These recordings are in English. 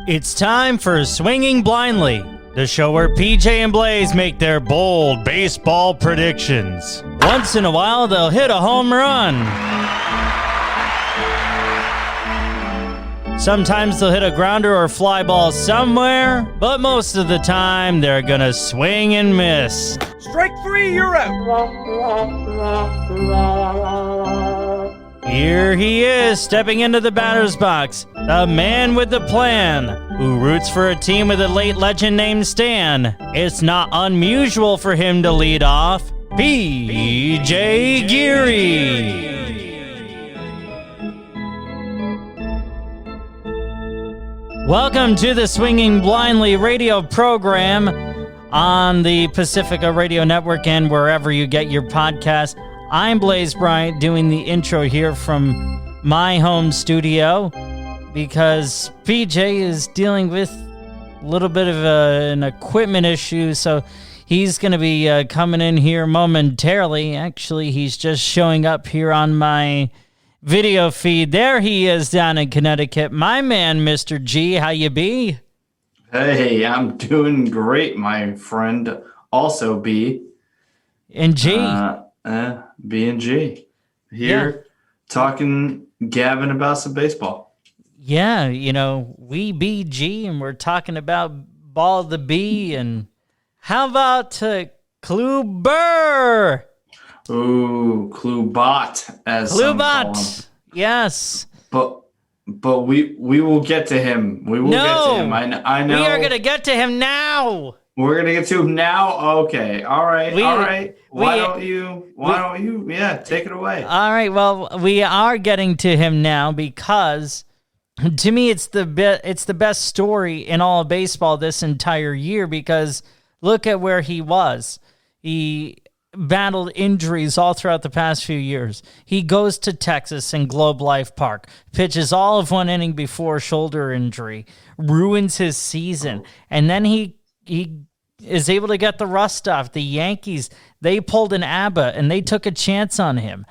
It's time for Swinging Blindly, the show where PJ and Blaze make their bold baseball predictions. Once in a while, they'll hit a home run. Sometimes they'll hit a grounder or fly ball somewhere, but most of the time, they're gonna swing and miss. Strike three, you're out. Here he is, stepping into the batter's box, the man with the plan, who roots for a team with a late legend named Stan. It's not unusual for him to lead off, PJ Geary. Welcome to the Swinging Blindly radio program on the Pacifica Radio Network and wherever you get your podcast. I'm Blaze Bryant doing the intro here from my home studio because PJ is dealing with a little bit of an equipment issue, so he's going to be coming in here momentarily. Actually, he's just showing up here on my video feed. There he is down in Connecticut. My man, Mr. G, how you be? Hey, I'm doing great, my friend. Also, B. And G. B and G. Here, talking, gabbing about some baseball. Yeah, you know, we BG, and we're talking about Ball the B, and how about Kluber? Ooh, Klubot, as some call him. Yes. But we will get to him. We will get to him. I know. We are going to get to him now. We're going to get to him now? Okay. All right. Why don't you, take it away. All right. Well, we are getting to him now because to me it's the best story in all of baseball this entire year because look at where he was. He battled injuries all throughout the past few years. He goes to Texas and Globe Life Park, pitches all of one inning before shoulder injury, ruins his season, and then he is able to get the rust off. The Yankees, they pulled an ABBA and they took a chance on him.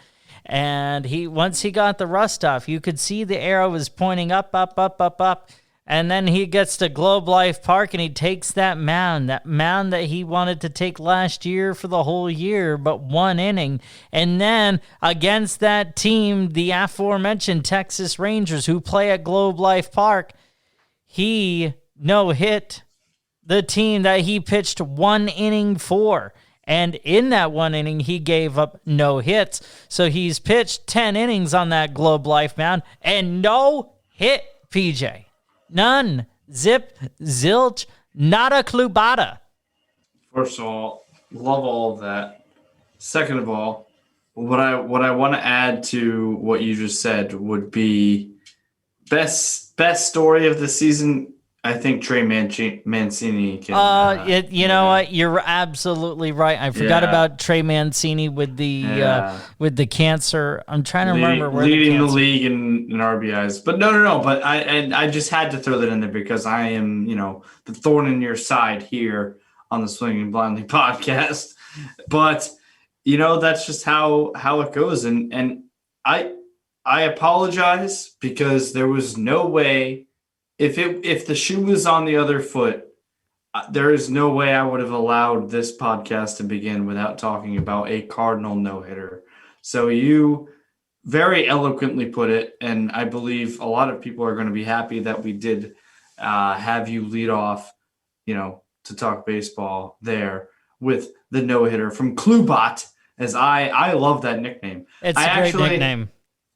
And once he got the rust off, you could see the arrow was pointing up, up, up, up, up. And then he gets to Globe Life Park and he takes that mound that he wanted to take last year for the whole year, but one inning. And then against that team, the aforementioned Texas Rangers who play at Globe Life Park, he no-hit the team that he pitched one inning for. And in that one inning, he gave up no hits. So he's pitched 10 innings on that Globe Life mound and no hit, PJ. None. Zip, zilch, nada clubata. First of all, love all of that. Second of all, what I want to add to what you just said would be best story of the season. I think Trey Mancini can. You know what? You're absolutely right. I forgot about Trey Mancini with the cancer. I'm trying to remember where leading the league in RBIs. But no. But I just had to throw that in there because I am the thorn in your side here on the Swinging Blindly podcast. But that's just how it goes. And I apologize because there was no way. If the shoe was on the other foot, there is no way I would have allowed this podcast to begin without talking about a Cardinal no-hitter. So you very eloquently put it, and I believe a lot of people are going to be happy that we did have you lead off, to talk baseball there with the no-hitter from Klubot, as I love that nickname. It's a great nickname.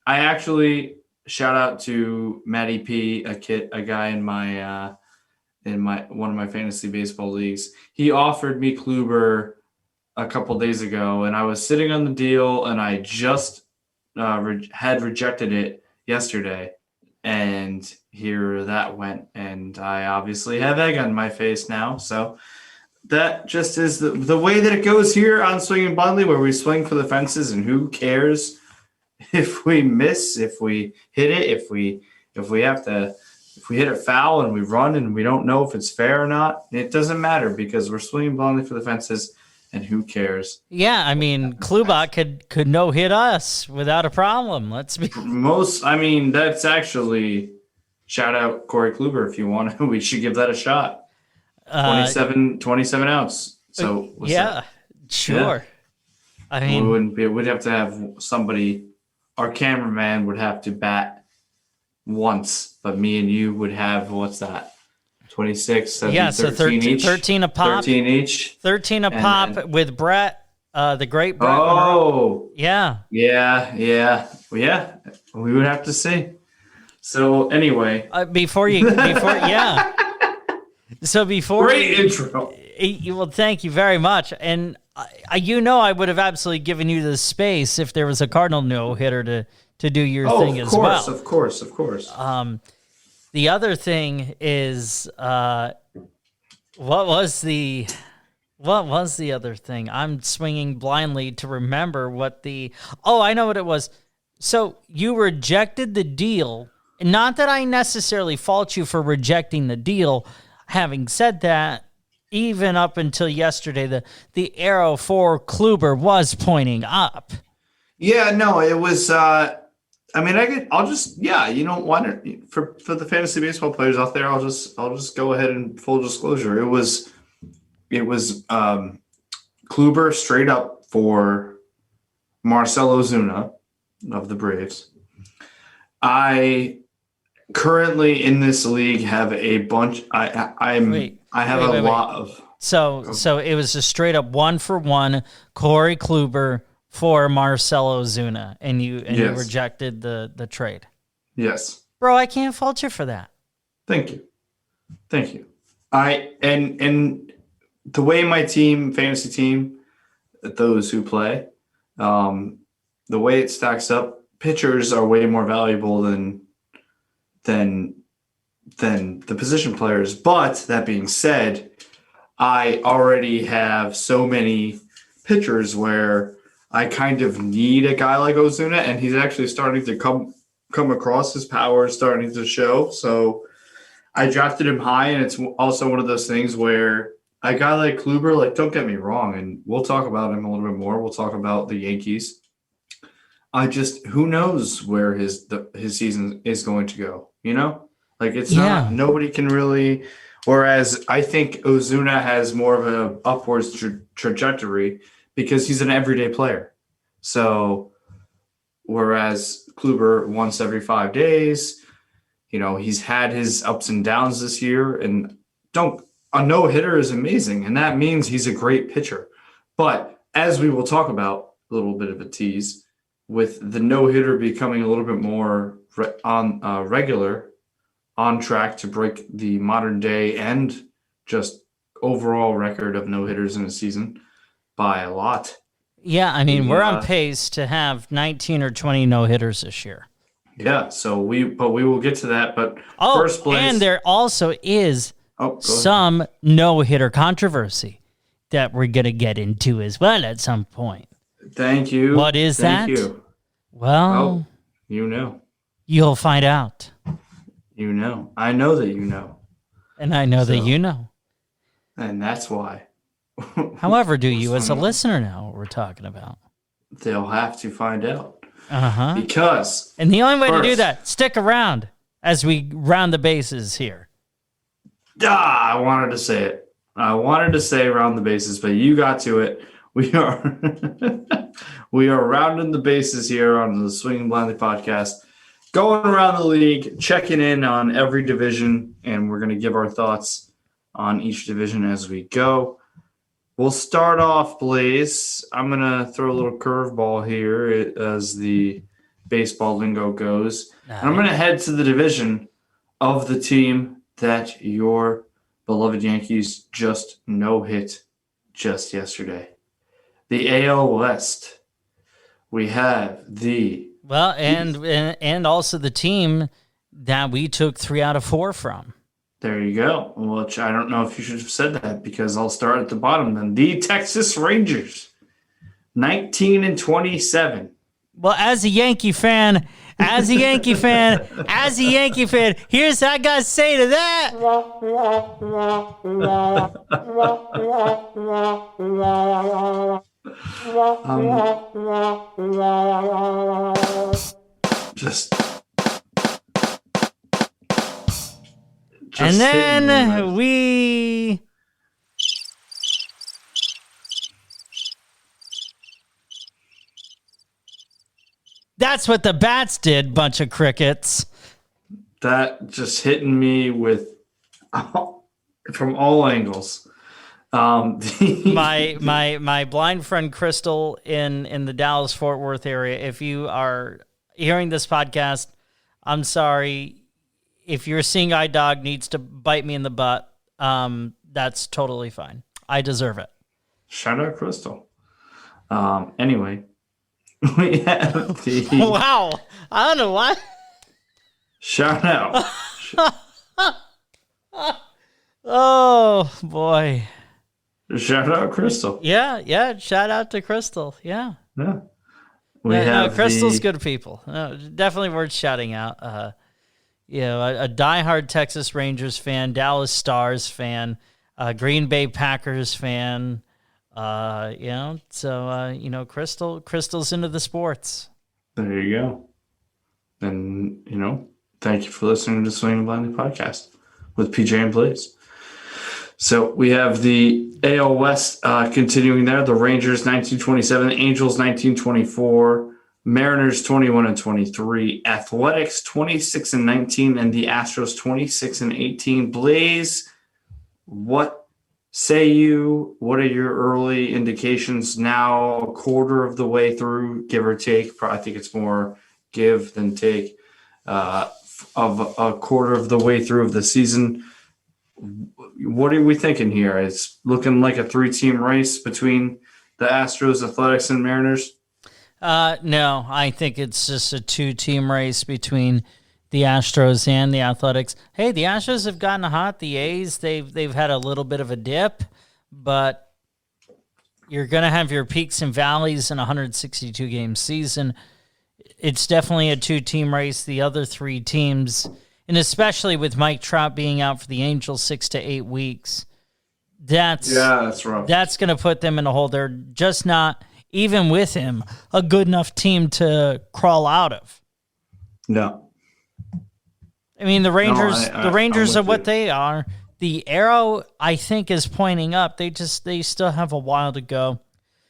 I actually... Shout out to Matty P, a guy in my one of my fantasy baseball leagues. He offered me Kluber a couple days ago, and I was sitting on the deal, and I just had rejected it yesterday, and here that went, and I obviously have egg on my face now. So that just is the way that it goes here on Swinging Blindly, where we swing for the fences, and who cares if we miss, if we hit it, if we hit it foul and we run and we don't know if it's fair or not, it doesn't matter because we're swinging blindly for the fences and who cares? Yeah, I mean, Klubot could no hit us without a problem. That's actually shout out Corey Kluber if you want. We should give that a shot. 27 ounce. So what's that? Sure. Yeah. I mean, we'd have to have somebody. Our cameraman would have to bat once, but me and you would have, what's that? 26, 13 each. 13 a pop. 13 each. 13 a pop with Brett, the great Brett. Oh. Yeah. Yeah. We would have to see. So anyway. Before Great intro. Well, thank you very much. And I would have absolutely given you the space if there was a Cardinal no-hitter to do your thing as well. Of course. The other thing is, what was the other thing? I'm swinging blindly to remember I know what it was. So you rejected the deal. Not that I necessarily fault you for rejecting the deal. Having said that, even up until yesterday, the arrow for Kluber was pointing up. Yeah, no, it was. Why not, for the fantasy baseball players out there, I'll just go ahead and full disclosure. It was Kluber straight up for Marcell Ozuna of the Braves. I currently in this league have a bunch. I have a lot of. So it was a straight up 1-for-1 Corey Kluber for Marcell Ozuna, and you rejected the trade. Yes, bro, I can't fault you for that. Thank you. And the way my fantasy team, those who play, the way it stacks up, pitchers are way more valuable than the position players. But that being said, I already have so many pitchers where I kind of need a guy like Ozuna, and he's actually starting to come across. His power is starting to show. So I drafted him high, and it's also one of those things where a guy like Kluber, don't get me wrong, and we'll talk about him a little bit more. We'll talk about the Yankees. Who knows where his season is going to go, It's not, nobody can really, whereas I think Ozuna has more of an upwards trajectory because he's an everyday player. So whereas Kluber once every 5 days, he's had his ups and downs this year, and a no-hitter is amazing, and that means he's a great pitcher. But as we will talk about, a little bit of a tease, with the no-hitter becoming a little bit more regular, on track to break the modern day and just overall record of no-hitters in a season by a lot. Yeah, I mean, we're on pace to have 19 or 20 no-hitters this year. Yeah, so we will get to that. But first place, and there also is some no-hitter controversy that we're going to get into as well at some point. Thank you. What is that? Thank you. Well, you'll find out. I know that you know. And I know that you know. And that's why. However, do you as a listener know what we're talking about? They'll have to find out. Uh-huh. Because. And the only way to do that, stick around as we round the bases here. I wanted to say it. I wanted to say round the bases, but you got to it. We are rounding the bases here on the Swinging Blindly podcast, going around the league, checking in on every division, and we're going to give our thoughts on each division as we go. We'll start off, Blaze. I'm going to throw a little curveball here as the baseball lingo goes. And I'm going to head to the division of the team that your beloved Yankees just no-hit just yesterday. The AL West. We have the... Well, and also the team that we took 3 out of 4 from. There you go. Which I don't know if you should have said that because I'll start at the bottom then. The Texas Rangers, 19-27. Well, as a Yankee fan, here's what I got to say to that. And then we... That's what the bats did, bunch of crickets. That just hitting me with from all angles. My blind friend Crystal in the Dallas-Fort Worth area, if you are hearing this podcast, I'm sorry. If your seeing eye dog needs to bite me in the butt, that's totally fine. I deserve it. Shout out Crystal. Anyway, we have the... Wow. I don't know why. Shout out. Oh, boy. Shout out Crystal. Yeah. Shout out to Crystal. Yeah. Crystal's good people. No, definitely worth shouting out. A diehard Texas Rangers fan, Dallas Stars fan, Green Bay Packers fan. Crystal's into the sports. There you go. And, thank you for listening to Swinging Blindly podcast with PJ and Blaze. So we have the AL West continuing there. The Rangers 1927, Angels 1924, Mariners 21-23, Athletics 26-19, and the Astros 26-18. Blaze, what say you? What are your early indications now? A quarter of the way through, give or take. I think it's more give than take. Of a quarter of the way through of the season. What are we thinking here? It's looking like a 3-team race between the Astros, Athletics, and Mariners. No, I think it's just a 2-team race between the Astros and the Athletics. Hey, the Astros have gotten hot. The A's, they've had a little bit of a dip, but you're going to have your peaks and valleys in a 162-game season. It's definitely a 2-team race. The other 3 teams, and especially with Mike Trout being out for the Angels 6 to 8 weeks, that's rough. That's going to put them in a hole. They're just not, even with him, a good enough team to crawl out of. No. I mean, the Rangers are what they are. The arrow, I think, is pointing up. They still have a while to go.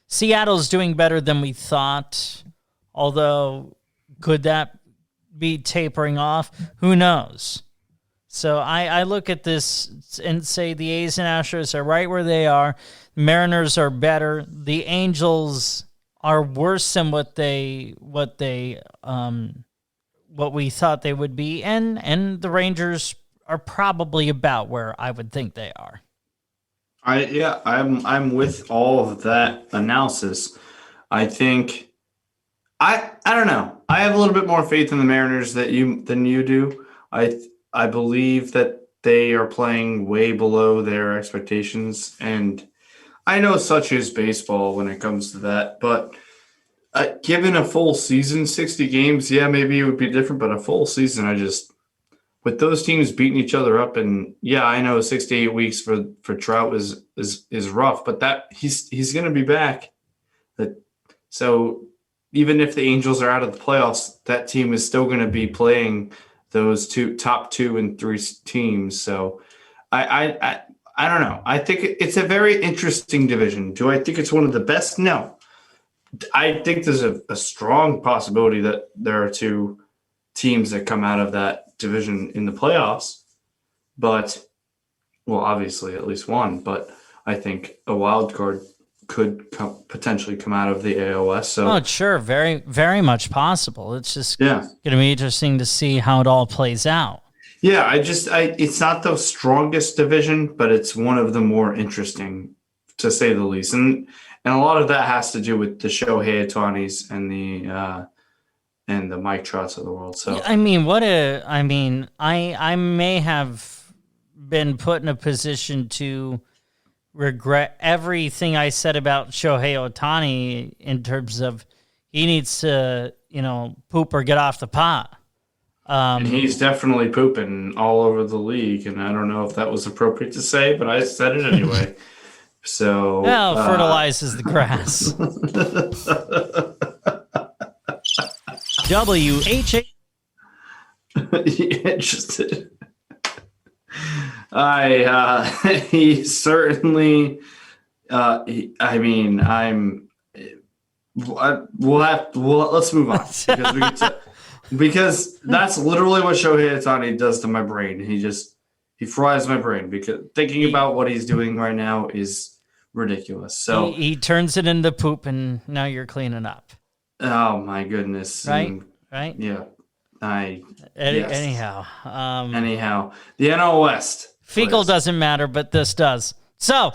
Seattle's doing better than we thought, although could that be tapering off? Who knows? So I look at this and say the A's and Astros are right where they are. Mariners are better. The Angels are worse than what we thought they would be, and the Rangers are probably about where I would think they are. I'm with all of that analysis. I think I don't know. I have a little bit more faith in the Mariners than you do. I believe that they are playing way below their expectations, and I know such is baseball when it comes to that. But given a full season, 60 games, maybe it would be different. But a full season, with those teams beating each other up, and I know 6 to 8 weeks for Trout is rough, but that he's going to be back. So even if the Angels are out of the playoffs, that team is still going to be playing those top 2 and 3 teams. So I don't know. I think it's a very interesting division. Do I think it's one of the best? No. I think there's a strong possibility that there are 2 teams that come out of that division in the playoffs. But, well, obviously at least one. But I think a wild card could potentially come out of the AOS. So, sure, very, very much possible. It's just going to be interesting to see how it all plays out. Yeah, it's not the strongest division, but it's one of the more interesting, to say the least. And a lot of that has to do with the Shohei Ohtanis and the Mike Trouts of the world. So I may have been put in a position to regret everything I said about Shohei Ohtani in terms of he needs to, poop or get off the pot. And he's definitely pooping all over the league, and I don't know if that was appropriate to say, but I said it anyway. So fertilizes the grass. WHA. Interested. He certainly. I mean, let's move on because that's literally what Shohei Ohtani does to my brain. He fries my brain because thinking about what he's doing right now is ridiculous. So he turns it into poop, and now you're cleaning up. Oh my goodness! Right? Right? Yeah. Yes. Anyhow, the NL West. Fecal doesn't matter, but this does. So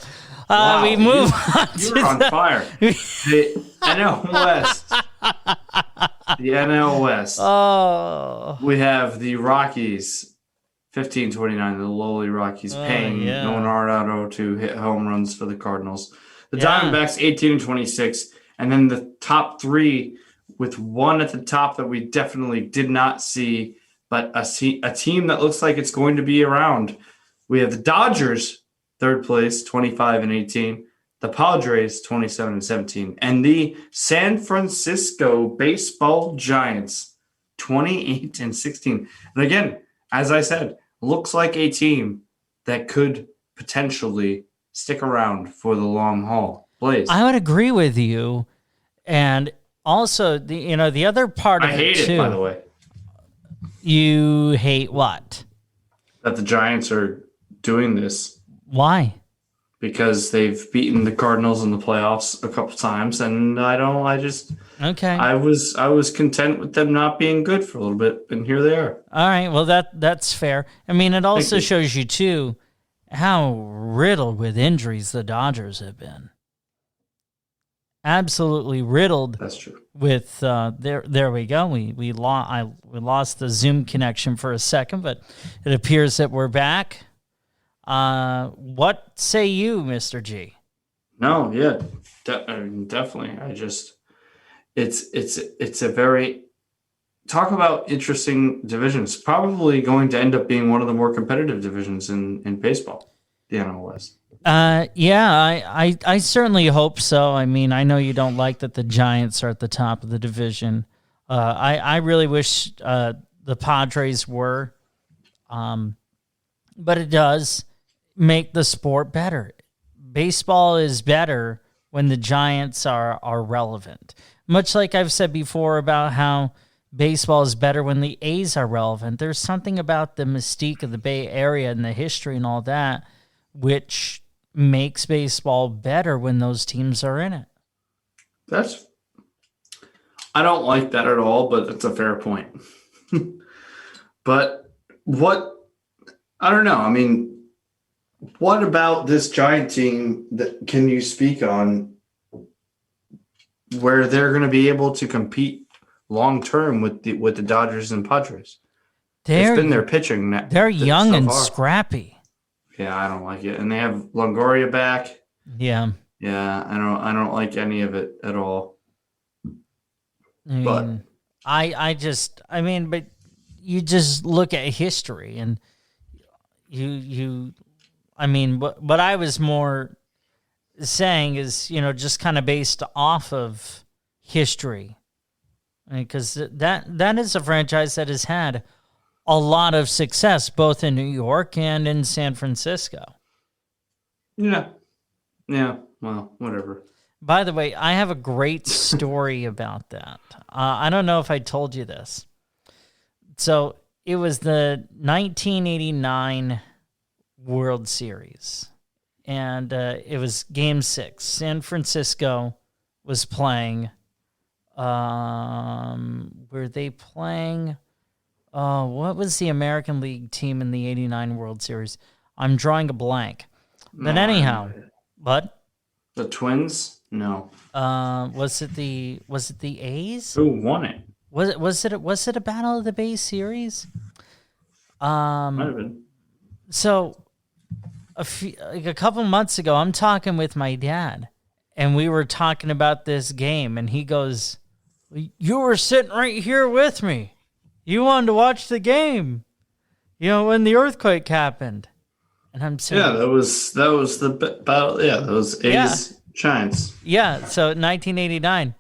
we move on. You're on fire. The NL West. The NL West. Oh. We have the Rockies, 15-29. The lowly Rockies paying Nolan Arenado to hit home runs for the Cardinals. The Diamondbacks, 18-26. And then the top three, with one at the top that we definitely did not see, but a team that looks like it's going to be around. We have the Dodgers, third place, 25-18. The Padres, 27-17. And the San Francisco Baseball Giants, 28-16. And again, as I said, looks like a team that could potentially stick around for the long haul. Blaze. I would agree with you. And also, the other part of I hate it, by the way. You hate what? That the Giants are doing this. Why? Because they've beaten the Cardinals in the playoffs a couple times, and I was content with them not being good for a little bit, and here they are. All right, well that's fair. I mean, it also shows you too how riddled with injuries the Dodgers have been. Absolutely riddled. That's true. With there we go. We lost the Zoom connection for a second, but it appears that we're back. What say you, Mr. G? No, yeah, definitely. It's a very talk about interesting divisions. Probably going to end up being one of the more competitive divisions in baseball, the NL West. I certainly hope so. I mean, I know you don't like that the Giants are at the top of the division. I really wish the Padres were, but it does make the sport better. Baseball is better when the Giants are relevant. Much like I've said before about how baseball is better when the A's are relevant. There's something about the mystique of the Bay Area and the history and all that, which makes baseball better when those teams are in it. I don't like that at all, but it's a fair point. But I don't know. I mean, what about this Giant team that can you speak on where they're going to be able to compete long term with the Dodgers and Padres? It's been their pitching. They're young and scrappy. Yeah, I don't like it, and they have Longoria back. Yeah, I don't like any of it at all. But you just look at history, and what I was more saying is, just kind of based off of history, because that is a franchise that has had a lot of success both in New York and in San Francisco. Yeah. Well, whatever. By the way, I have a great story about that. I don't know if I told you this. So it was the 1989 World Series, and it was Game 6. San Francisco was playing. Were they playing? What was the American League team in the 89 World Series? I'm drawing a blank. But anyhow, what? The Twins? No. Was it the A's? Who won it? Was it a Battle of the Bay series? Might have been. So a couple months ago, I'm talking with my dad, and we were talking about this game, and he goes, "You were sitting right here with me. You wanted to watch the game, when the earthquake happened." And I'm saying, yeah, that was the battle. Yeah, those A's Giants. Yeah, so 1989.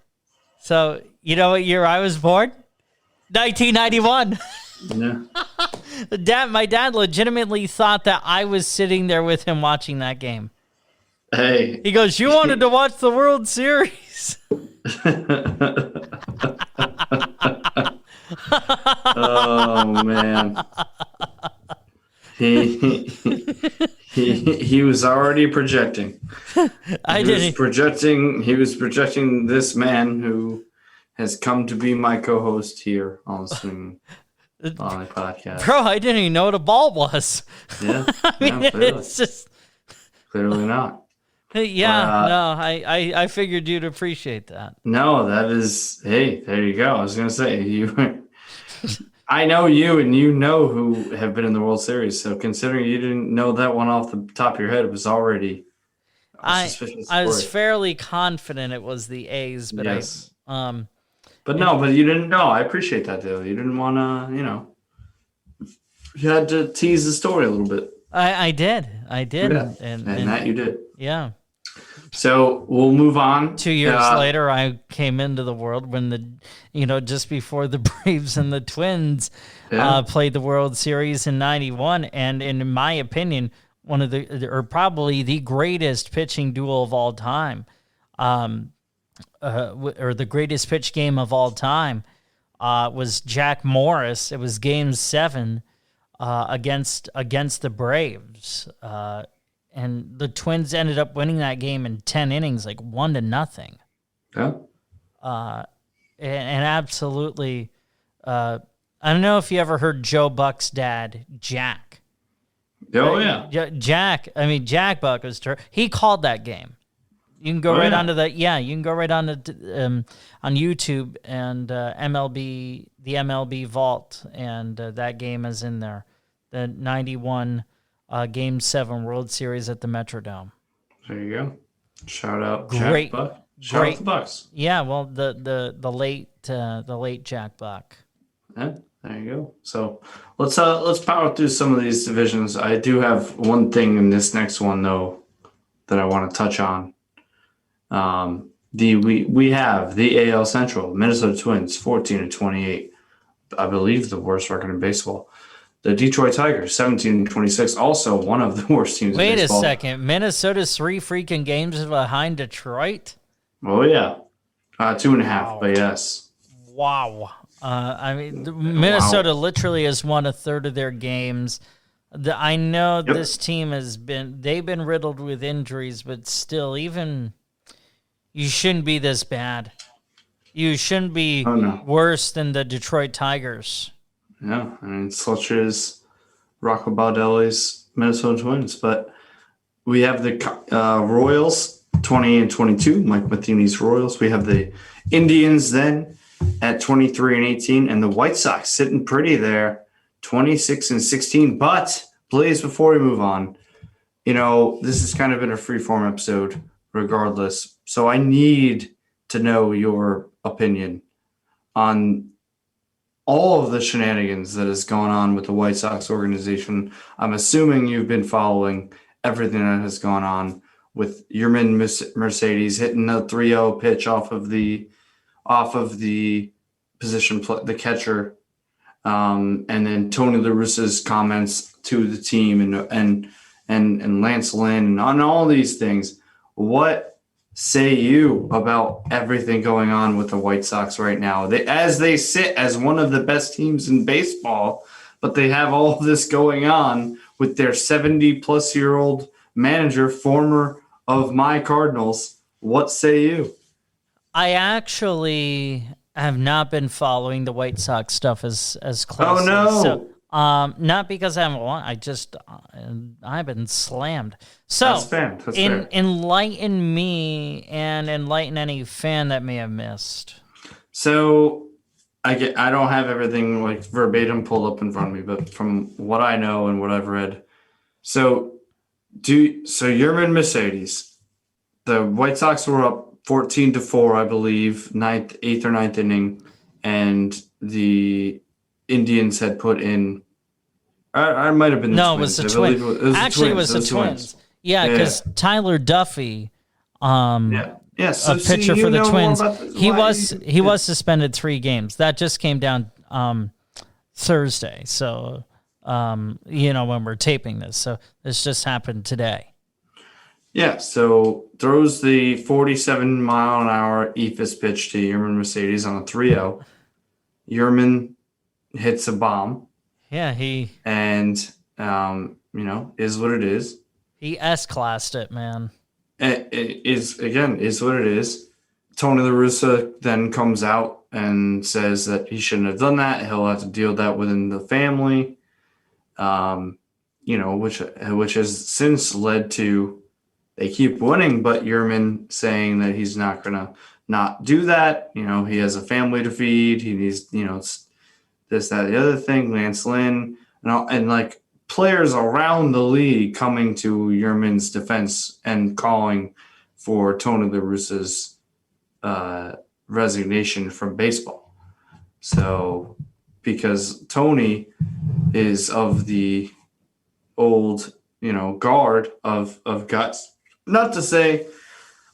So you know what year I was born? 1991. Yeah. My dad legitimately thought that I was sitting there with him watching that game. Hey. He goes, "You wanted to watch the World Series." Oh man. He was already projecting. He was projecting this man who has come to be my co-host here on the Swing Volley Podcast. Bro, I didn't even know what a ball was. Yeah, It's just clearly not. I figured you'd appreciate that. No, that is. Hey, there you go. I was gonna say you. I know you, and you know who have been in the World Series. So considering you didn't know that one off the top of your head, it was already. I was fairly confident it was the A's, but yes. But you didn't know. I appreciate that, though. You didn't want to, you had to tease the story a little bit. I did. Yeah. And that you did. Yeah. So we'll move on. 2 years later, I came into the world when just before the Braves and the Twins played the World Series in '91. And in my opinion, one of probably the greatest pitching duel of all time. Or the greatest pitch game of all time was Jack Morris. It was Game 7 against the Braves, and the Twins ended up winning that game in 10 innings, like 1-0. Yeah. And absolutely, I don't know if you ever heard Joe Buck's dad, Jack. Oh yeah, Jack. I mean, Jack Buck was. He called that game. You can go onto the You can go right on YouTube and MLB, the MLB Vault, and that game is in there. The '91 Game 7 World Series at the Metrodome. There you go. Shout out, Jack Buck. Shout out the Bucks. Yeah, well, the late Jack Buck. Yeah, there you go. So let's power through some of these divisions. I do have one thing in this next one though that I want to touch on. We have the AL Central, Minnesota Twins 14-28, I believe the worst record in baseball. The Detroit Tigers 17-26, also one of the worst teams in baseball. Wait a second, Minnesota's 3 freaking games behind Detroit? Oh yeah, 2.5, but yes. Wow. Minnesota literally has won a third of their games. I know this team they've been riddled with injuries, but still, even you shouldn't be this bad. You shouldn't be worse than the Detroit Tigers. Yeah, I mean, such as Rocco Baldelli's Minnesota Twins. But we have the Royals, 20-22, Mike Matheny's Royals. We have the Indians then at 23-18, and the White Sox sitting pretty there, 26-16. But please, before we move on, this has kind of been a free-form episode regardless. So I need to know your opinion on all of the shenanigans that has gone on with the White Sox organization. I'm assuming you've been following everything that has gone on with Yermin Mercedes hitting a 3-0 pitch off of the position, the catcher, and then Tony La Russa's comments to the team and Lance Lynn and on all these things. What say you about everything going on with the White Sox right now? They sit as one of the best teams in baseball, but they have all this going on with their 70-plus-year-old manager, former of my Cardinals. What say you? I actually have not been following the White Sox stuff as closely. Oh, no. So, not because I haven't won. I've been slammed. So that's fair. Enlighten me and enlighten any fan that may have missed. So I don't have everything like verbatim pulled up in front of me, but from what I know and what I've read, so Yermin Mercedes, the White Sox were up 14-4, I believe, 8th or 9th inning, and the Indians had put in. I might have been the Twins. It was the Twins. Actually, it was the Twins. Yeah, because Tyler Duffy, a pitcher for the Twins, he was suspended 3 games. That just came down Thursday. So when we're taping this. So this just happened today. Yeah, so throws the 47-mile-an-hour eephus pitch to Yermin Mercedes on a 3-0. Yermin hits a bomb. Yeah, and is what it is. He S-classed it, man. It is what it is. Tony La Russa then comes out and says that he shouldn't have done that. He'll have to deal with that within the family. Which has since led to they keep winning, but Yermin saying that he's not gonna not do that. He has a family to feed. He needs, this, that, the other thing. Lance Lynn and like players around the league coming to Yermin's defense and calling for Tony La Russa's resignation from baseball. So, because Tony is of the old, guard of guts. Not to say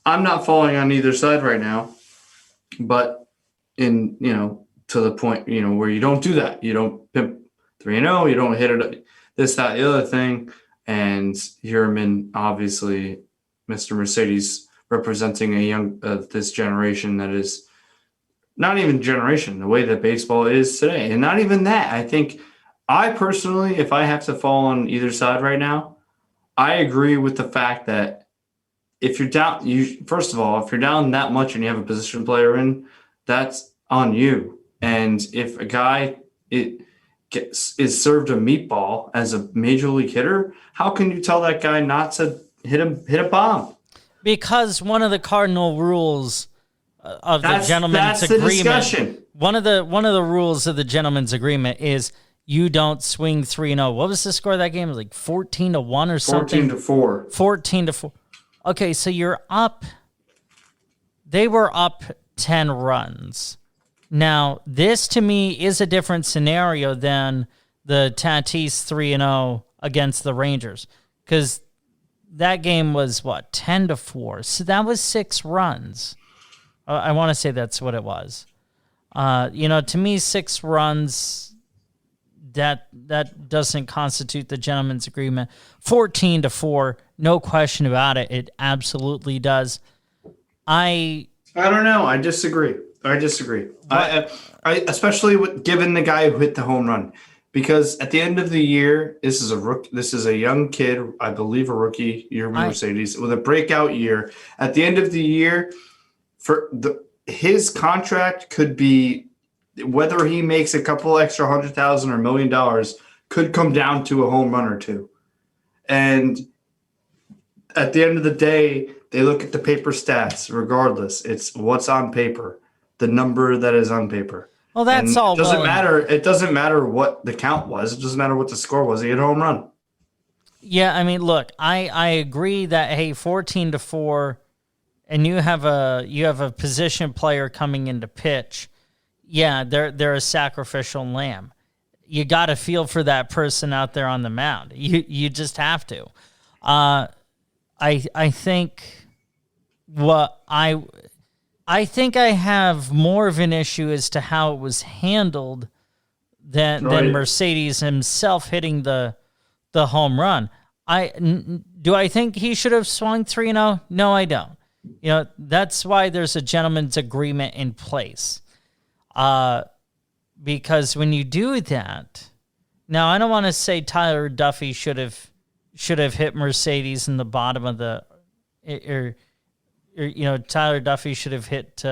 I'm not falling on either side right now, but to the point, where you don't do that. You don't pimp 3-0, you don't hit it, this, that, the other thing. And Yermin, obviously, Mr. Mercedes, representing a young, this generation that is not even generation, the way that baseball is today. And not even that. I think I personally, if I have to fall on either side right now, I agree with the fact that if you're down, first of all, if you're down that much and you have a position player in, that's on you. And if a guy is served a meatball as a major league hitter, how can you tell that guy not to hit a bomb? Because one of the cardinal rules of the gentleman's agreement, one of the rules of the gentleman's agreement is you don't swing 3-0. What was the score of that game? It was like 14-1 or something. 14-4. 14-4. Okay, so you're up. They were up 10 runs. Now, this to me is a different scenario than the Tatis 3-0 against the Rangers, because that game was 10-4. So that was 6 runs. I want to say that's what it was. To me, 6 runs, that doesn't constitute the gentleman's agreement. 14-4, no question about it. It absolutely does. I don't know. I disagree. I especially given the guy who hit the home run, because at the end of the year, this is a young kid, I believe a rookie, Yermin Mercedes, with a breakout year. At the end of the year, his contract could be, whether he makes a couple extra $100,000 or $1 million, could come down to a home run or two. And at the end of the day, they look at the paper stats. Regardless, it's what's on paper, the number that is on paper. Well, that's all. It doesn't matter. It doesn't matter what the count was. It doesn't matter what the score was. He hit a home run. Yeah, I mean, look, I agree that 14-4, and you have a position player coming in to pitch. Yeah, they're a sacrificial lamb. You got to feel for that person out there on the mound. You just have to. I think I think I have more of an issue as to how it was handled than Mercedes himself hitting the home run. Do I think he should have swung 3-0? No, I don't. That's why there's a gentleman's agreement in place. Because when you do that, now I don't want to say Tyler Duffy should have hit Mercedes in the bottom of the, or Tyler Duffy should have hit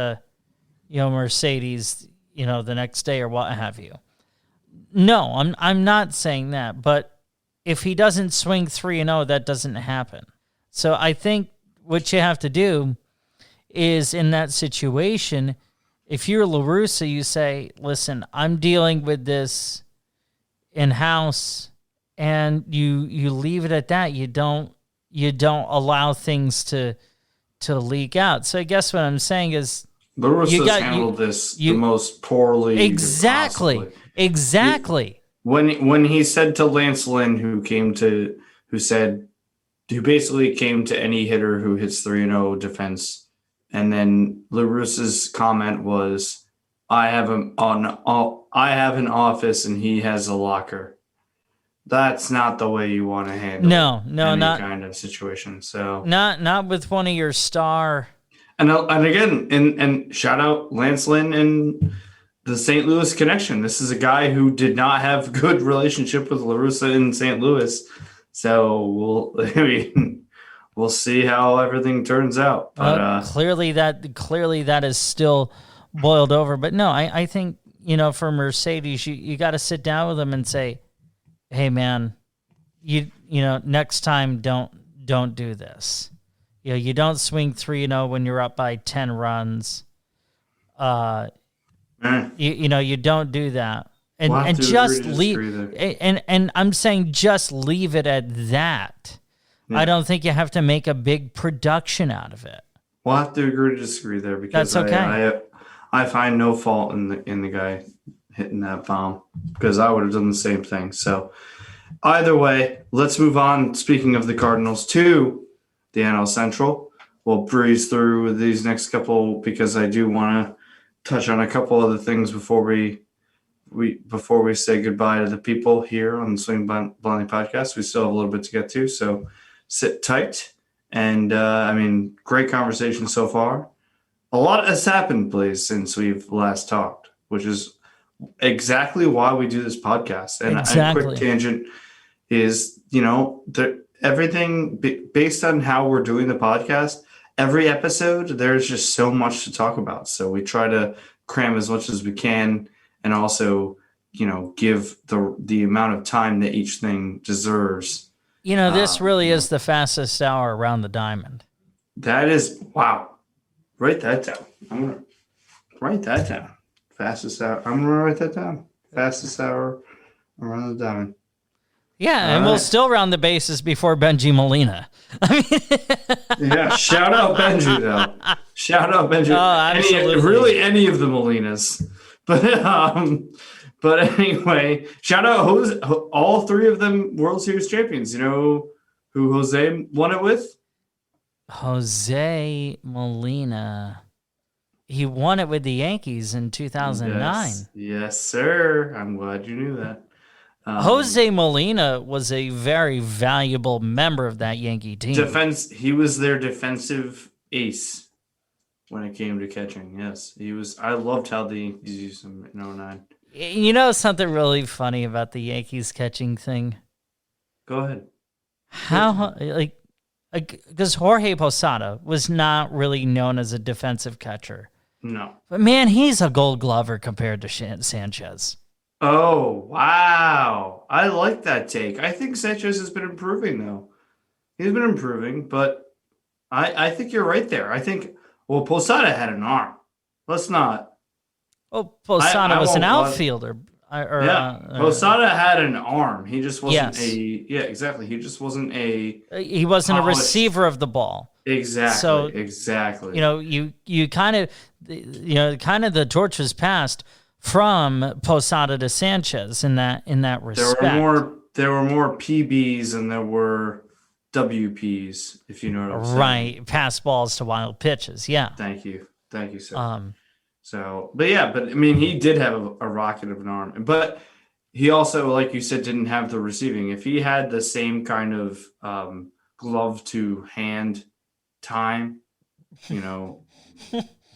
Mercedes the next day or what have you. No, I'm not saying that, but if he doesn't swing 3-0, that doesn't happen. So I think what you have to do is, in that situation, if you're La Russa, you say, listen, I'm dealing with this in-house, and you leave it at that. You don't allow things to leak out. So I guess what I'm saying is, La Russa's handled this the most poorly. Exactly. When he said to Lance Lynn, who basically came to any hitter who hits 3-0 defense, and then La Russa's comment was, I have an office and he has a locker. that's not the way you want to handle No, any not kind of situation. So not with one of your star. and again, and shout out Lance Lynn and the St. Louis connection. This is a guy who did not have good relationship with La Russa in St. Louis. So we'll see how everything turns out. But clearly that is still boiled over. But no, I think, for Mercedes, you got to sit down with them and say, hey man, next time don't do this. You don't swing 3-0 when you're up by 10 runs. You don't do that. And just leave. And I'm saying just leave it at that. Yeah. I don't think you have to make a big production out of it. We'll have to agree to disagree there because that's okay. I find no fault in the guy hitting that bomb because I would have done the same thing. So either way, let's move on. Speaking of the Cardinals, to the NL Central. We'll breeze through these next couple because I do want to touch on a couple other things before we say goodbye to the people here on the Swing Blindly podcast. We still have a little bit to get to, so sit tight. And great conversation so far. A lot has happened, Blaze, since we've last talked, which is exactly why we do this podcast. And exactly. A quick tangent is, everything based on how we're doing the podcast, every episode, there's just so much to talk about. So we try to cram as much as we can and also, give the amount of time that each thing deserves. This really is the fastest hour around the diamond. That is, wow. Write that down. I'm going to write that down. Fastest hour. I'm going to write that down. Fastest hour around the diamond. Yeah, and we'll still round the bases before Benji Molina. Yeah, shout out Benji, though. Shout out Benji. Oh, absolutely. Really any of the Molinas. But anyway, shout out all three of them World Series champions. You know who Jose won it with? Jose Molina. He won it with the Yankees in 2009. Yes, sir. I'm glad you knew that. Jose Molina was a very valuable member of that Yankee team. He was their defensive ace when it came to catching. Yes, he was. I loved how the Yankees used him in 2009. You know something really funny about the Yankees catching thing? Go ahead. How, because Jorge Posada was not really known as a defensive catcher. No. But man, he's a gold glover compared to Sanchez. Oh, wow. I like that take. I think Sanchez has been improving, though. He's been improving, but I think you're right there. I think, Posada had an arm. Let's not. Well, Posada was an outfielder. Posada had an arm. He just wasn't exactly. He just wasn't he wasn't a receiver of the ball. Exactly. So, exactly. You kind of the torch was passed from Posada to Sanchez in that respect. There were more PBs and there were WPs, if you know what I'm saying. Right, pass balls to wild pitches. Yeah. Thank you, sir. He did have a rocket of an arm, but he also, like you said, didn't have the receiving. If he had the same kind of glove to hand time,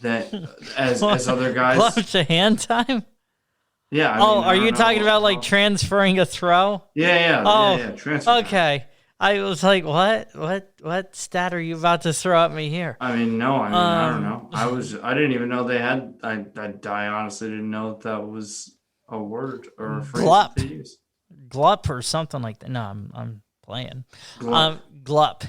that as other guys. Glove to hand time? Yeah. Are you talking about transferring a throw? Yeah. Transfer. Okay. Time. I was like, what stat are you about to throw at me here? I don't know. I didn't even know they had. I honestly didn't know that was a word or a phrase Glup. They use. Glup or something like that. No, I'm playing. Glup. Glup.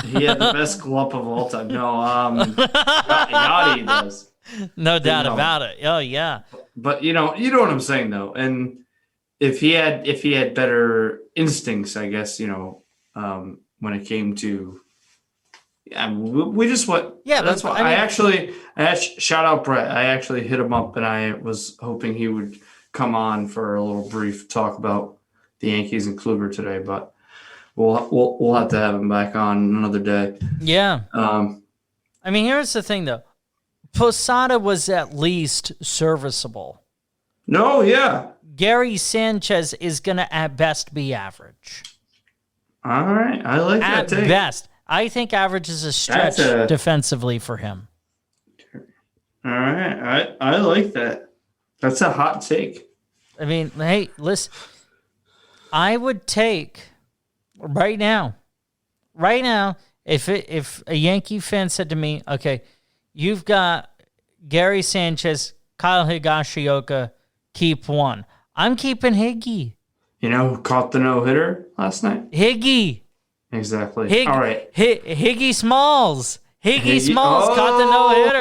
He had the best glup of all time. No, Yachty does. No doubt about it. Oh yeah. But you know what I'm saying though, and if he had better instincts, I guess when it came to, we just what. Yeah, that's why I actually shout out Brett. I actually hit him up, and I was hoping he would come on for a little brief talk about the Yankees and Kluber today, but. We'll have to have him back on another day. Yeah. Here's the thing, though. Posada was at least serviceable. No, yeah. Gary Sanchez is going to at best be average. All right. I like that take. At best. I think average is a stretch defensively for him. All right. I like that. That's a hot take. I mean, hey, listen. I would take right now, if a Yankee fan said to me, okay, you've got Gary Sanchez, Kyle Higashioka, keep one. I'm keeping Higgy. You know who caught the no-hitter last night? Higgy. Exactly. All right. Higgy Smalls. Higgy Smalls caught the no-hitter.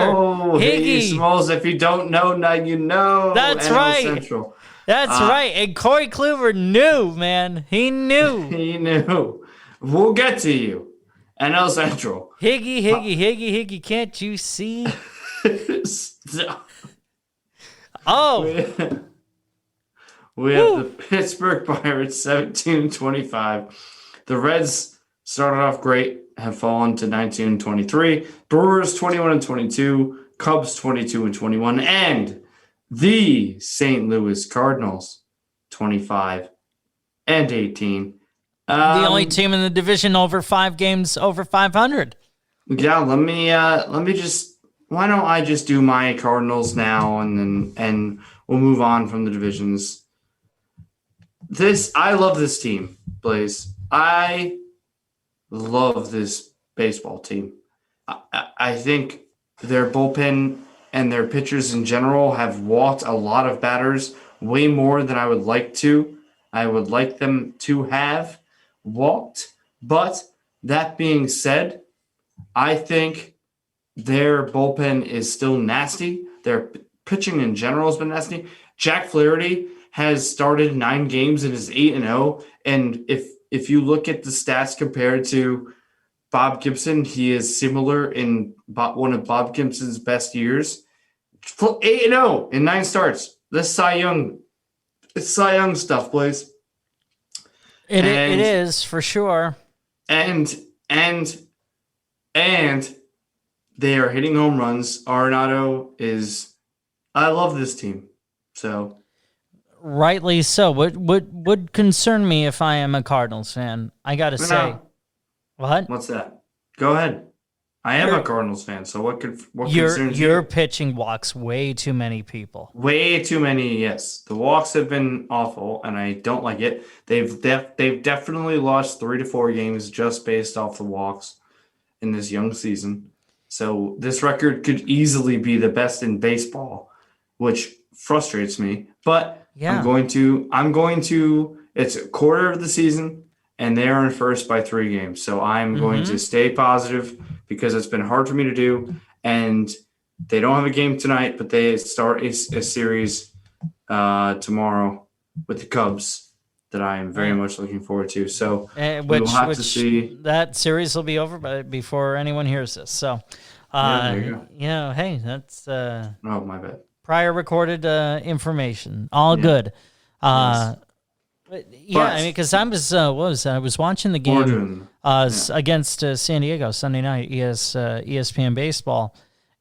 Higgy Smalls, if you don't know, now you know. That's NL right. Central. That's right. And Corey Kluber knew, man. He knew. He knew. We'll get to you. NL Central. Higgy. Can't you see? Oh. We have the Pittsburgh Pirates 17-25. The Reds started off great, have fallen to 19-23. Brewers 21-22. Cubs 22-21. And the St. Louis Cardinals 25-18. The only team in the division over 5 games over 500. Yeah, let me just. Why don't I just do my Cardinals now, and we'll move on from the divisions. I love this team, Blaze. I love this baseball team. I think their bullpen and their pitchers in general have walked a lot of batters, way more than I would like to. I would like them to have walked. But that being said, I think their bullpen is still nasty. Their pitching in general has been nasty. Jack Flaherty has started 9 games and is 8-0. And if you look at the stats compared to Bob Gibson, he is similar in one of Bob Gibson's best years. 8-0 in 9 starts. This Cy Young, it's Cy Young stuff, boys. It is for sure. And they are hitting home runs. Arenado is. I love this team. So. Rightly so. What would concern me if I am a Cardinals fan? I got to say. What? What's that? Go ahead. I am a Cardinals fan, so what concerns you? You're pitching walks way too many people. Way too many, yes. The walks have been awful, and I don't like it. They've definitely lost 3 to 4 games just based off the walks in this young season. So this record could easily be the best in baseball, which frustrates me. But yeah. I'm going to. It's a quarter of the season, and they are in first by 3 games. So I'm going to stay positive because it's been hard for me to do. And they don't have a game tonight, but they start a series tomorrow with the Cubs that I am very much looking forward to. So we'll have to see. That series will be over before anyone hears this. So, there you go. Hey, that's oh, my bad. Prior recorded information. All good. Nice. I mean, because I was watching the game against San Diego Sunday night, ESPN baseball,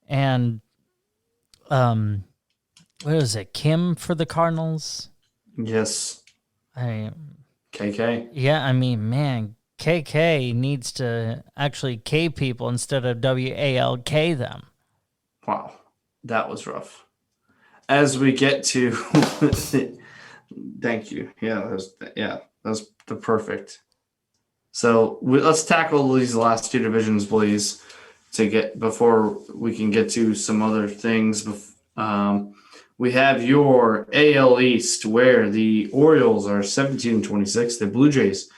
and what was it, Kim for the Cardinals? Yes. KK. Yeah, I mean, man, KK needs to actually K people instead of WALK them. Wow, that was rough. As we get to, thank you. That was the perfect. So let's tackle these last 2 divisions, please, before we can get to some other things. We have your AL East, where the Orioles are 17-26. The Blue Jays,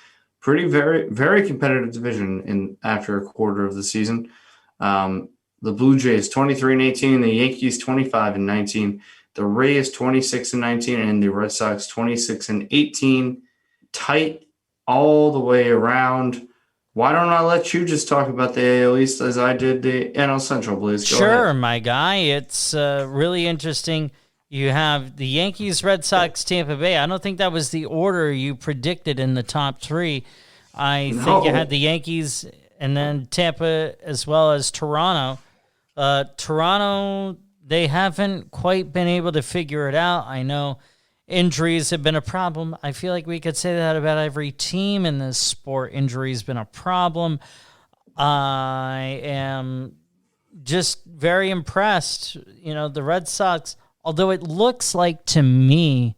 very, very competitive division after a quarter of the season. The Blue Jays 23-18, the Yankees 25-19, the Rays 26-19, and the Red Sox 26-18. Tight all the way around. Why don't I let you just talk about the AL East as I did the NL Central, please? Go ahead. My guy. It's really interesting. You have the Yankees, Red Sox, Tampa Bay. I don't think that was the order you predicted in the top 3. I think you had the Yankees and then Tampa as well as Toronto. Toronto, they haven't quite been able to figure it out. I know Injuries have been a problem. I feel like we could say that about every team in this sport. Injuries been a problem. I am just very impressed. The Red Sox, although it looks like to me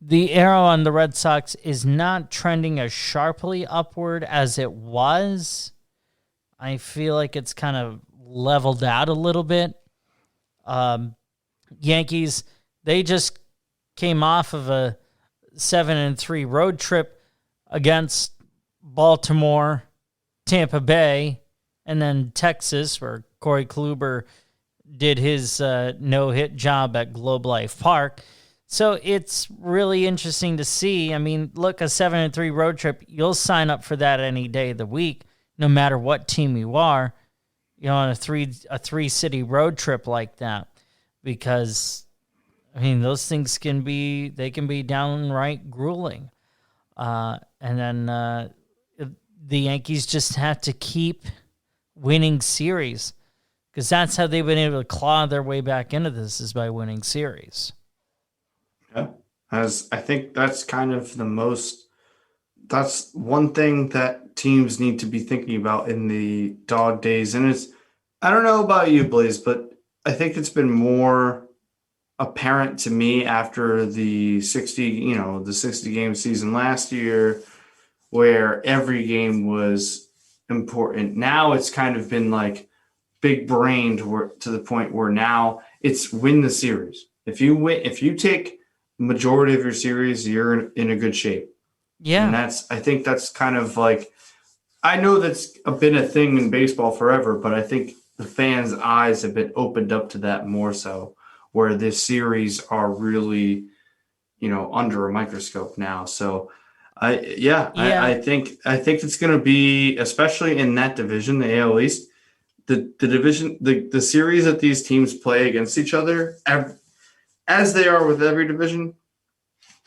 the arrow on the Red Sox is not trending as sharply upward as it was. I feel like it's kind of leveled out a little bit. Yankees, they just came off of a 7-3 road trip against Baltimore, Tampa Bay, and then Texas, where Corey Kluber did his no-hit job at Globe Life Park. So it's really interesting to see. I mean, look, a 7-3 road trip, you'll sign up for that any day of the week, no matter what team you are, on a three-city road trip like that. Because, I mean, those things can be downright grueling. And then the Yankees just have to keep winning series, because that's how they've been able to claw their way back into this, is by winning series. Yeah, as I think that's kind of that's one thing that teams need to be thinking about in the dog days. And I don't know about you, Blaze, but I think it's been more apparent to me after the 60 game season last year, where every game was important. Now it's kind of been like big brained to the point where now it's win the series. If you take majority of your series, you're in a good shape. Yeah. And I think that's kind of like, I know that's been a thing in baseball forever, but I think the fans' eyes have been opened up to that more so, where this series are really, under a microscope now. So I think it's going to be, especially in that division, the AL East, the division, the series that these teams play against each other, as they are with every division,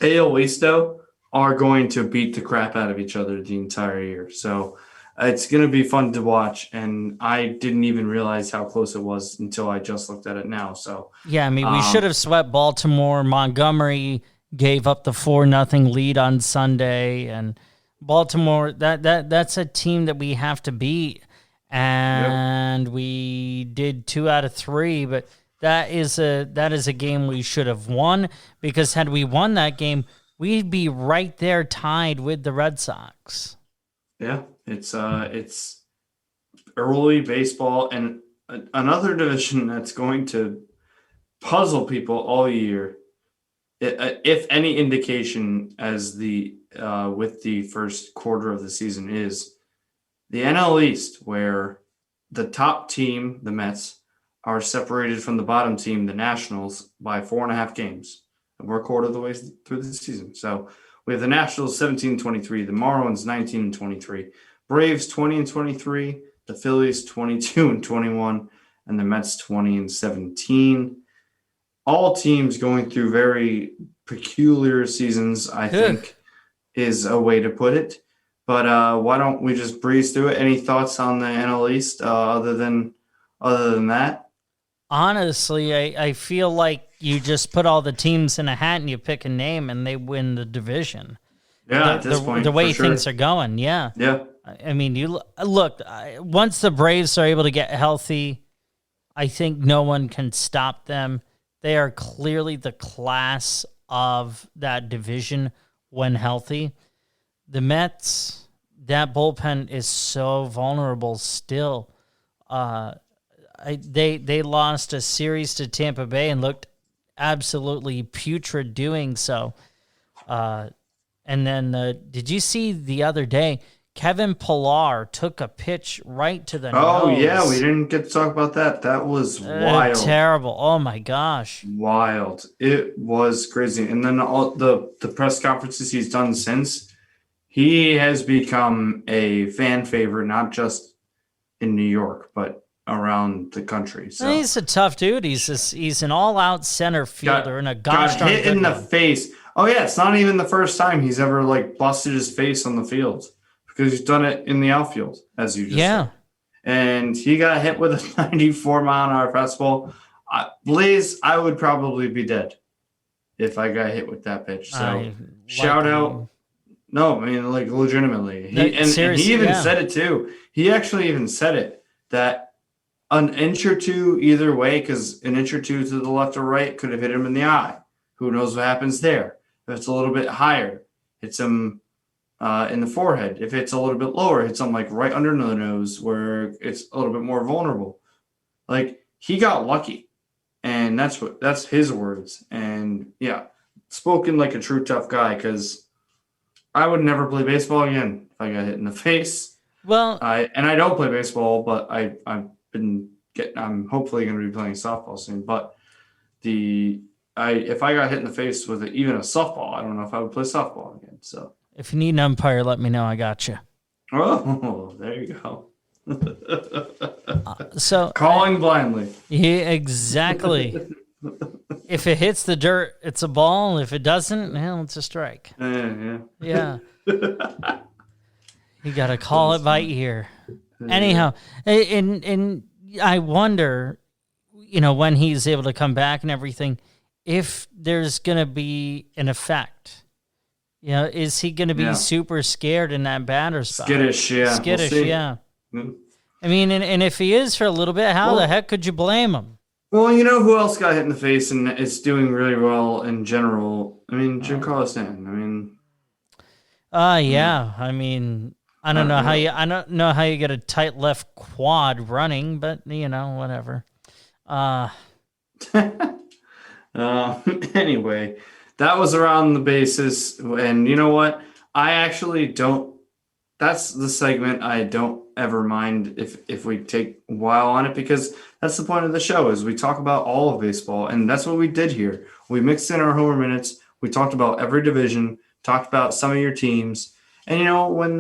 AL East, though, are going to beat the crap out of each other the entire year. So it's going to be fun to watch, and I didn't even realize how close it was until I just looked at it now. So yeah, I mean, we should have swept Baltimore. Montgomery gave up the 4-0 lead on Sunday, and Baltimore, that's a team that we have to beat, and we did 2 out of 3, but that is a game we should have won, because had we won that game, we'd be right there tied with the Red Sox. Yeah, it's early baseball, and another division that's going to puzzle people all year, if any indication, as with the first quarter of the season, is the NL East, where the top team, the Mets, are separated from the bottom team, the Nationals, by 4.5 games. And we're a quarter of the way through the season. So we have the Nationals 17-23, the Marlins 19-23, Braves 20-23, the Phillies 22-21, and the Mets 20-17. All teams going through very peculiar seasons, I think, is a way to put it. But why don't we just breeze through it? Any thoughts on the NL East other than that? Honestly, I feel like you just put all the teams in a hat and you pick a name and they win the division. Yeah, at this point, the way things are going, yeah. Yeah. I mean, you look, once the Braves are able to get healthy, I think no one can stop them. They are clearly the class of that division when healthy. The Mets, that bullpen is so vulnerable still. They lost a series to Tampa Bay and looked absolutely putrid doing so. And then did you see the other day, Kevin Pillar took a pitch right to the nose. Oh, yeah, we didn't get to talk about that. That was wild. Terrible. Oh, my gosh. Wild. It was crazy. And then all the press conferences he's done since, he has become a fan favorite, not just in New York, but around the country. So he's a tough dude. He's an all-out center fielder and a gosh darn hit in the face. Oh, yeah, it's not even the first time he's ever, busted his face on the field, because he's done it in the outfield, as you just said. And he got hit with a 94-mile-an-hour fastball. Blaze, I would probably be dead. if I got hit with that pitch. So I shout like out. No, I mean, like, legitimately. No, And seriously, he even yeah. said it too. He actually even said it that an inch or two either way, because an inch or two to the left or right could have hit him in the eye. Who knows what happens there? If it's a little bit higher, hits him in the forehead. If it's a little bit lower, hits him like right under the nose where it's a little bit more vulnerable. Like, he got lucky. And that's his words. And yeah, spoken like a true tough guy, because I would never play baseball again if I got hit in the face. Well, I don't play baseball, but I'm hopefully going to be playing softball soon. But if I got hit in the face with even a softball, I don't know if I would play softball again. So if you need an umpire, let me know. I got you. oh, there you go. So Calling blindly. Yeah, exactly. If it hits the dirt, it's a ball. If it doesn't, well, it's a strike. Yeah. Yeah. You got to call it by ear. Anyhow, and I wonder, when he's able to come back and everything, if there's going to be an effect. Is he going to be super scared in that batter spot? Skittish, yeah. Skittish, we'll see. yeah. Mm. I mean, and if he is for a little bit, how the heck could you blame him? Well, you know who else got hit in the face and is doing really well in general? I mean, Giancarlo Stanton. I mean, yeah. I mean, I don't know how you get a tight left quad running, but whatever. Anyway, that was around the bases, and you know what? I actually don't. That's the segment I don't ever mind if we take a while on it, because that's the point of the show is we talk about all of baseball, and that's what we did here. We mixed in our homer minutes. We talked about every division, talked about some of your teams, and when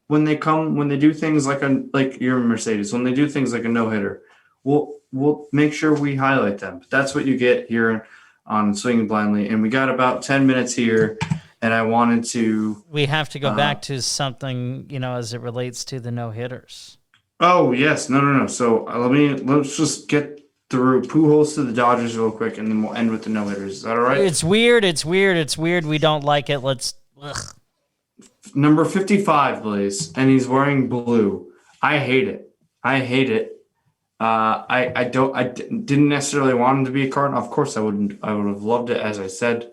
they do things like your Mercedes, when they do things like a no-hitter, we'll make sure we highlight them. But that's what you get here on Swinging Blindly, and we got about 10 minutes here. And I wanted to... We have to go back to something, as it relates to the no-hitters. Oh, yes. No. So let's just get through Pujols to the Dodgers real quick, and then we'll end with the no-hitters. Is that all right? It's weird. We don't like it. Number 55, Blaze, and he's wearing blue. I hate it. I didn't necessarily want him to be a Cardinal. Of course I wouldn't. I would have loved it, as I said.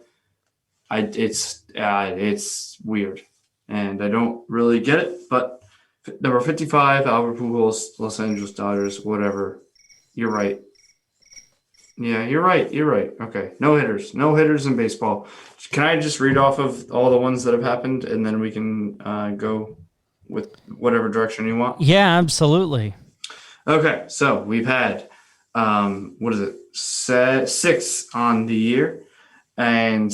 It's weird, and I don't really get it. But number 55, Albert Pujols, Los Angeles Dodgers, whatever. You're right. Yeah, you're right. Okay, no hitters in baseball. Can I just read off of all the ones that have happened, and then we can go with whatever direction you want? Yeah, absolutely. Okay, so we've had what is it? 6 on the year, and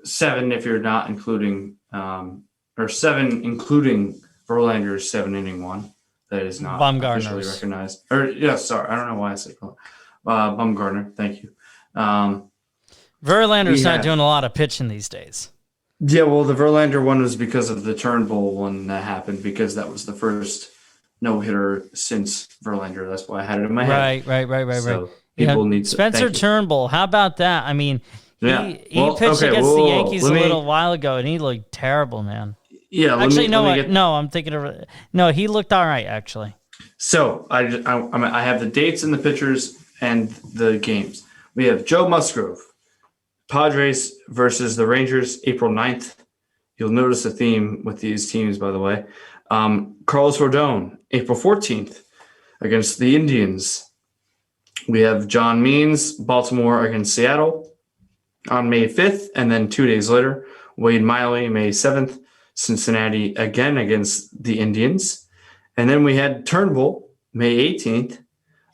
7 if you're not including, or 7 including Verlander's 7-inning one that is not officially recognized. Or I don't know why I said Bumgarner. Thank you. Verlander's not doing a lot of pitching these days. Yeah, well, the Verlander one was because of the Turnbull one that happened, because that was the first no-hitter since Verlander. That's why I had it in my head. Right. So people need to, Spencer Turnbull. How about that? I mean, he pitched against the Yankees a little while ago, and he looked terrible, man. Yeah. I'm thinking of no. He looked all right, actually. So I have the dates and the pitchers and the games. We have Joe Musgrove, Padres versus the Rangers, April 9th. You'll notice a theme with these teams, by the way. Carlos Rodon, April 14th, against the Indians. We have John Means, Baltimore against Seattle on May 5th, and then 2 days later, Wade Miley, May 7th, Cincinnati again against the Indians. And then we had Turnbull, May 18th,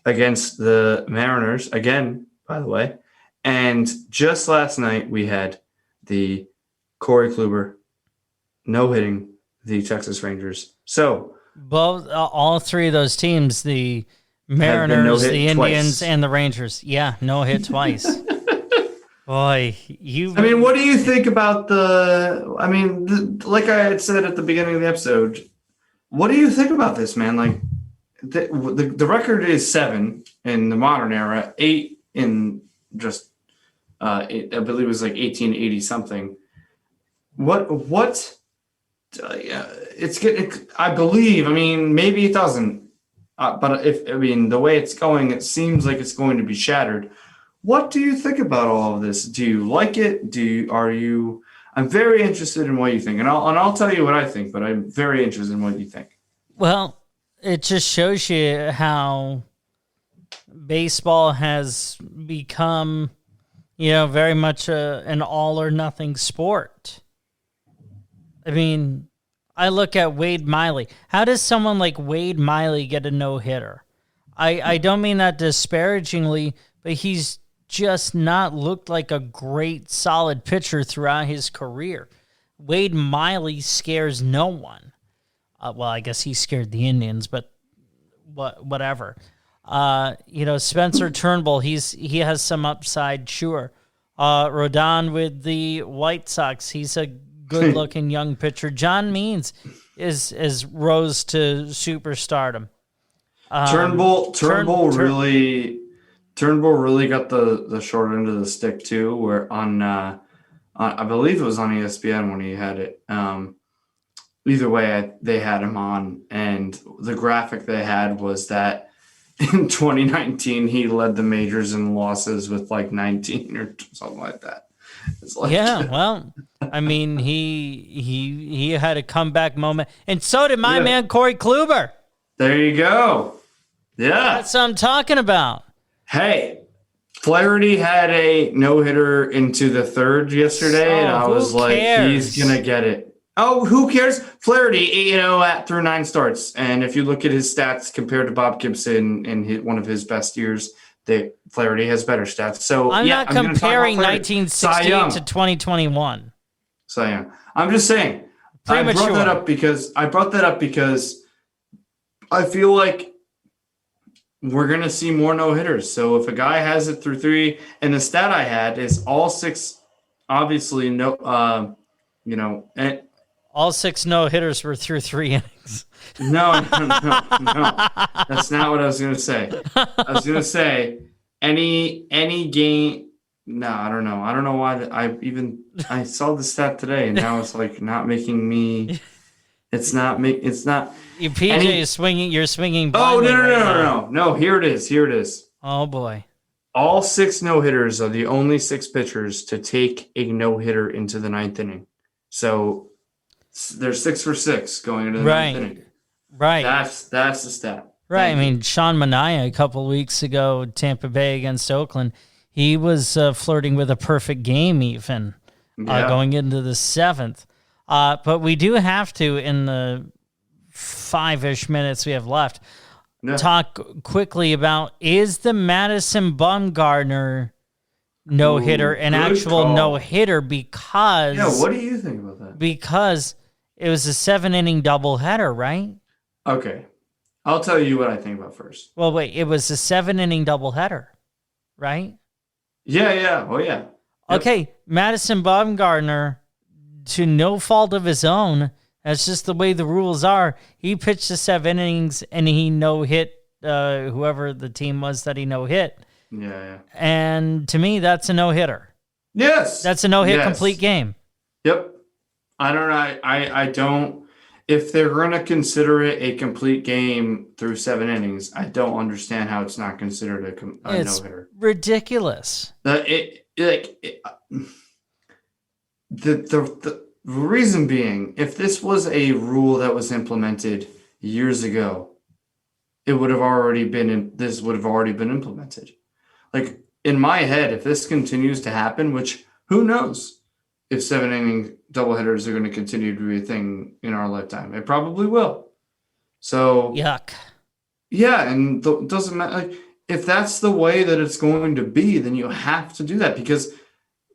against the Mariners, again, by the way. And just last night, we had the Corey Kluber no-hitting the Texas Rangers. So both, all 3 of those teams, the Mariners, the Indians, and the Rangers. Yeah, no hit twice. Boy, what do you think about like I had said at the beginning of the episode, what do you think about this, man? Like, the record is 7 in the modern era, 8 in just I believe it was like 1880 something. It's good. I believe. I mean, maybe it doesn't. But the way it's going, it seems like it's going to be shattered. What do you think about all of this? Do you like it? I'm very interested in what you think, and I'll tell you what I think. But I'm very interested in what you think. Well, it just shows you how baseball has become, very much an all or nothing sport. I mean, I look at Wade Miley. How does someone like Wade Miley get a no-hitter? I don't mean that disparagingly, but he's just not looked like a great, solid pitcher throughout his career. Wade Miley scares no one. Well, I guess he scared the Indians, but whatever. Spencer Turnbull, he has some upside, sure. Rodon with the White Sox, he's a good-looking young pitcher. John Means is rose to superstardom. Turnbull really got the short end of the stick too. Where on I believe it was on ESPN when he had it. Either way, they had him on, and the graphic they had was that in 2019 he led the majors in losses with like 19 or something like that. It's like, yeah, well, I mean, he had a comeback moment, and so did my man Corey Kluber. There you go. Yeah, that's what I'm talking about. Hey, Flaherty had a no-hitter into the third yesterday, and I was like, he's gonna get it. Oh, who cares? Flaherty, through 9 starts, and if you look at his stats compared to Bob Gibson in one of his best years, Flaherty has better stats. So I'm not comparing 1968 to 2021. So yeah, I'm just saying. Premature. I brought that up because I feel like we're gonna see more no hitters. So if a guy has it through 3, and the stat I had is all 6, obviously no, and all 6 no hitters were through 3 innings. No. That's not what I was gonna say. I was gonna say any game. No, I don't know. I don't know why I saw the stat today, and now it's like not making me. It's not. Your PJ is swinging. You're swinging. Oh no! Here it is. Oh boy! All 6 no hitters are the only 6 pitchers to take a no hitter into the 9th inning. So they're 6 for 6 going into the 9th inning. Right. That's the stat. Right. I mean, Sean Manaea a couple of weeks ago, Tampa Bay against Oakland, he was flirting with a perfect game even going into the 7th. But we do have to, in the 5-ish minutes we have left, talk quickly about, is the Madison Bumgarner no-hitter an actual no-hitter? Because... Yeah, what do you think about that? Because it was a 7-inning doubleheader, right? Okay. I'll tell you what I think about first. Well, wait, it was a 7-inning doubleheader, right? Yeah. Oh, yeah. Yep. Okay, Madison Bumgarner, to no fault of his own, that's just the way the rules are. He pitched the 7 innings and he no-hit whoever the team was that he no-hit. Yeah. And to me, that's a no-hitter. Yes. That's a no-hit complete game. Yep. I don't know. I don't. If they're going to consider it a complete game through 7 innings, I don't understand how it's not considered a no-hitter. Ridiculous. The reason being, if this was a rule that was implemented years ago, this would have already been implemented. Like, in my head, if this continues to happen, which who knows if 7-inning doubleheaders are going to continue to be a thing in our lifetime. It probably will. So yuck. Yeah, and it doesn't matter. Like, if that's the way that it's going to be, then you have to do that, because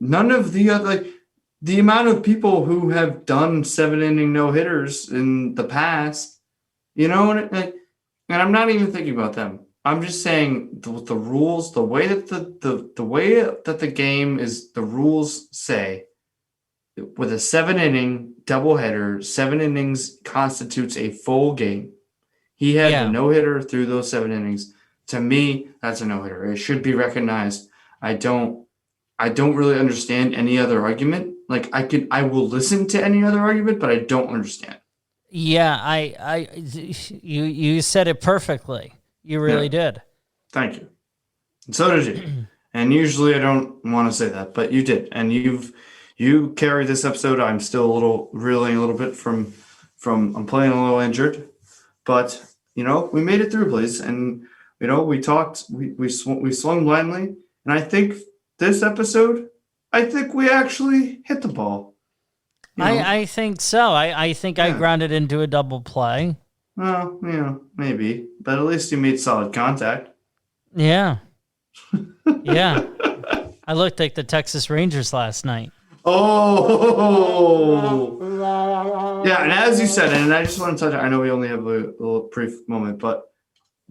none of the other, the amount of people who have done 7-inning no-hitters in the past, and I'm not even thinking about them. I'm just saying the rules, the way that the game is, the rules say, with a 7-inning doubleheader, 7 innings constitutes a full game. He had a no-hitter through those 7 innings. To me, that's a no-hitter. It should be recognized. I don't I don't really understand any other argument. Like I will listen to any other argument, but I don't understand. Yeah, you said it perfectly. You really did. Thank you. And so did you. And usually I don't want to say that, but you did. And you carried this episode. I'm still reeling a little bit from I'm playing a little injured, but we made it through, Blaze, and we talked, we swung blindly, and I think this episode, I think we actually hit the ball. I think so. I think I grounded into a double play. Well, maybe, but at least you made solid contact. Yeah. Yeah. I looked like the Texas Rangers last night. Oh. Yeah, and as you said, and I just want to touch, I know we only have a little brief moment, but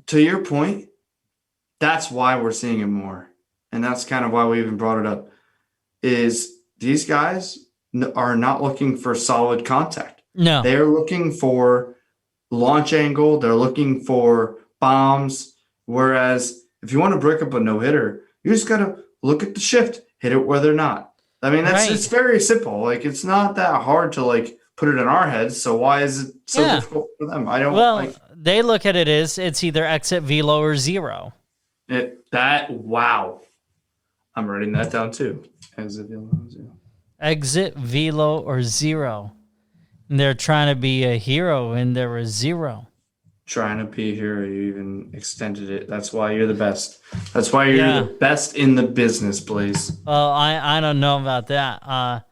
to your point, that's why we're seeing it more. And that's kind of why we even brought it up, is these guys are not looking for solid contact. No. They're looking for launch angle. They're looking for bombs. Whereas if you want to break up a no-hitter, you just got to look at the shift, hit it where they're not. I mean, it's very simple. Like, it's not that hard to put it in our heads. So why is it so difficult for them? I don't. Well, they look at it as it's either exit, velo, or zero. Wow. I'm writing that down too. Exit, velo, zero. Exit, velo, or zero. And they're trying to be a hero, and they're a zero. Trying to be a hero, you even extended it. That's why you're the best. That's why you're the best in the business, Blaze. Well, I don't know about that.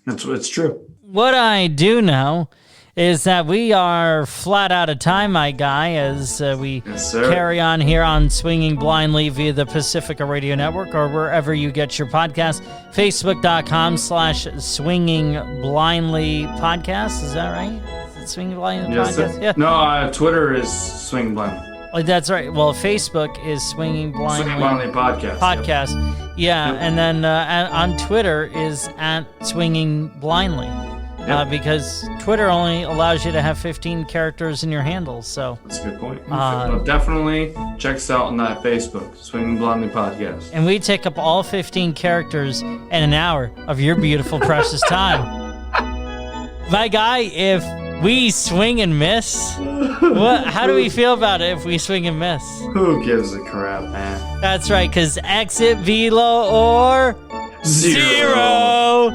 It's true. What I do know is that we are flat out of time, my guy, as we carry on here on Swinging Blindly via the Pacifica Radio Network or wherever you get your podcast. Facebook.com/Swinging Blindly Podcast. Is that right? Is it Swinging Blindly Podcast? Yeah. No, Twitter is Swinging Blindly. Oh, that's right. Well, Facebook is Swinging Blindly. Swinging Blindly Podcast. Yeah, Yep. and then on Twitter is @Swinging Blindly. Because Twitter only allows you to have 15 characters in your handles. So that's a good point. Definitely check us out on that Facebook, Swinging Blindly Podcast. And we take up all 15 characters in an hour of your beautiful, precious time. My guy, if we swing and miss, how do we feel about it if we swing and miss? Who gives a crap, man? That's right, because exit, velo, or zero.